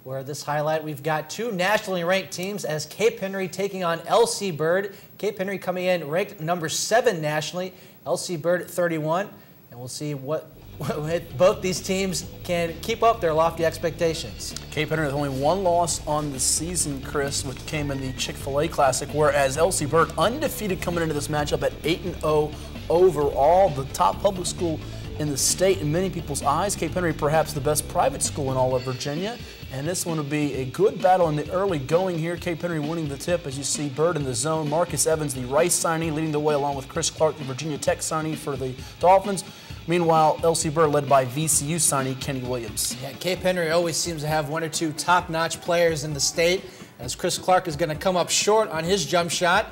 where this highlight, we've got two nationally ranked teams as Cape Henry taking on L.C. Bird. Cape Henry coming in ranked number 7 nationally, L.C. Bird at 31, and we'll see what both these teams can keep up their lofty expectations. Cape Henry with only one loss on the season, Chris, which came in the Chick-fil-A Classic, whereas L.C. Bird undefeated coming into this matchup at 8-0 overall, the top public school in the state in many people's eyes. Cape Henry perhaps the best private school in all of Virginia, and this one will be a good battle in the early going here. Cape Henry winning the tip as you see Bird in the zone. Marcus Evans, the Rice signee, leading the way along with Chris Clark, the Virginia Tech signee for the Dolphins. Meanwhile, L.C. Bird led by VCU signee Kenny Williams. Yeah, Cape Henry always seems to have one or two top-notch players in the state, as Chris Clark is going to come up short on his jump shot.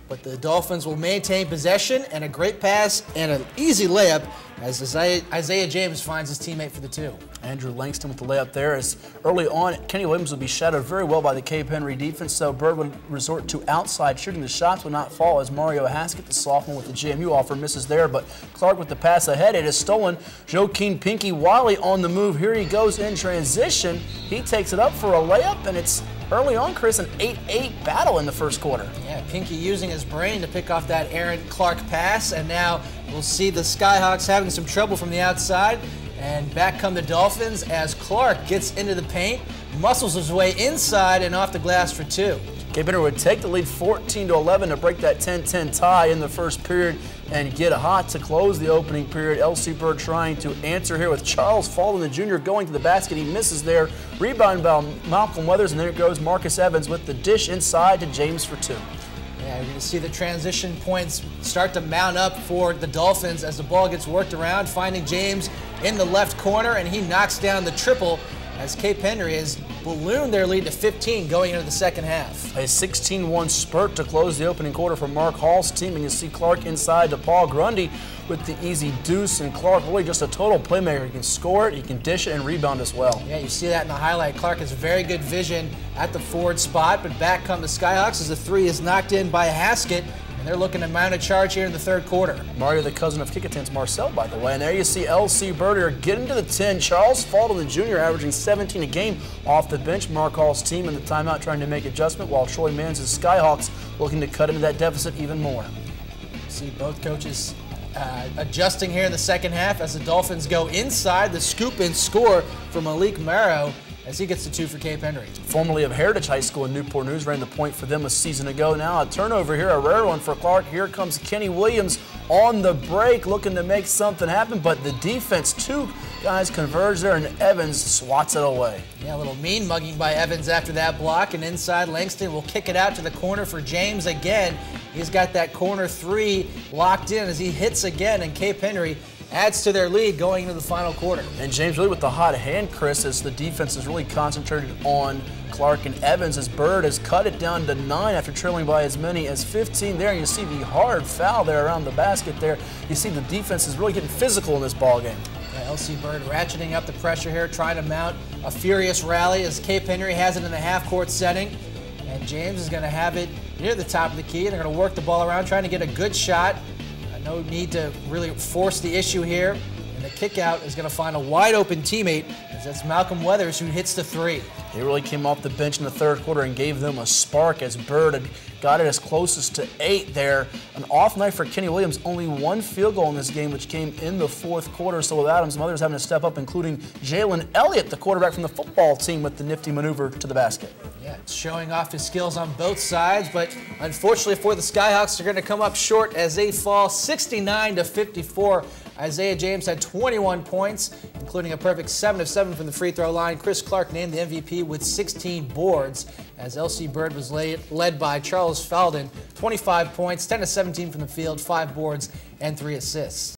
But the Dolphins will maintain possession and a great pass and an easy layup as Isaiah James finds his teammate for the 2. Andrew Langston with the layup there. As early on, Kenny Williams would be shadowed very well by the Cape Henry defense, so Bird would resort to outside shooting. The shots would not fall as Mario Haskett, the sophomore with the JMU offer, misses there, but Clark with the pass ahead. It is stolen. Joaquin Pinky Wiley on the move. Here he goes in transition. He takes it up for a layup, and it's early on, Chris, an 8-8 battle in the first quarter. Yeah, Pinky using his brain to pick off that Aaron Clark pass, and now we'll see the Skyhawks having some trouble from the outside. And back come the Dolphins as Clark gets into the paint, muscles his way inside and off the glass for 2. Cape Henry would take the lead 14-11 to break that 10-10 tie in the first period and get hot to close the opening period. L.C. Bird trying to answer here with Charles Falden, the junior, going to the basket. He misses there. Rebound by Malcolm Weathers, and there goes Marcus Evans with the dish inside to James for 2. Yeah, you're going to see the transition points start to mount up for the Dolphins as the ball gets worked around, finding James in the left corner, and he knocks down the triple as Cape Henry has ballooned their lead to 15 going into the second half. A 16-1 spurt to close the opening quarter for Mark Hall's team, and you see Clark inside to Paul Grundy with the easy deuce, and Clark really just a total playmaker. He can score it, he can dish it, and rebound as well. Yeah, you see that in the highlight. Clark has very good vision at the forward spot, but back come the Skyhawks as the 3 is knocked in by Haskett, and they're looking to mount a charge here in the third quarter. Mario, the cousin of Kickatin's Marcel, by the way. And there you see L.C. Bird getting to the 10. Charles Falden, the junior, averaging 17 a game off the bench. Mark Hall's team in the timeout trying to make adjustment, while Troy Manns' Skyhawks looking to cut into that deficit even more. See both coaches adjusting here in the second half as the Dolphins go inside. The scoop and score for Malik Marrow as he gets the 2 for Cape Henry. Formerly of Heritage High School in Newport News, ran the point for them a season ago. Now a turnover here, a rare one for Clark. Here comes Kenny Williams on the break, looking to make something happen, but the defense, 2 guys converge there, and Evans swats it away. Yeah, a little mean mugging by Evans after that block, and inside Langston will kick it out to the corner for James again. He's got that corner 3 locked in as he hits again, and Cape Henry adds to their lead going into the final quarter. And James really with the hot hand, Chris, as the defense is really concentrated on Clark and Evans, as Bird has cut it down to 9 after trailing by as many as 15 there. And you see the hard foul there around the basket there. You see the defense is really getting physical in this ball game. Yeah, L.C. Bird ratcheting up the pressure here, trying to mount a furious rally as Cape Henry has it in the half-court setting. And James is going to have it near the top of the key. They're going to work the ball around, trying to get a good shot. No need to really force the issue here. And the kick out is going to find a wide open teammate, as that's Malcolm Weathers who hits the 3. He really came off the bench in the third quarter and gave them a spark as Bird had got it as closest to 8 there. An off night for Kenny Williams, only 1 field goal in this game, which came in the fourth quarter. So without him, some others having to step up, including Jalen Elliott, the quarterback from the football team, with the nifty maneuver to the basket. Yeah, it's showing off his skills on both sides, but unfortunately for the Skyhawks, they're going to come up short as they fall 69-54. Isaiah James had 21 points, including a perfect 7 of 7 from the free throw line. Chris Clark named the MVP with 16 boards, as L.C. Bird was led by Charles Falden, 25 points, 10 of 17 from the field, 5 boards, and 3 assists.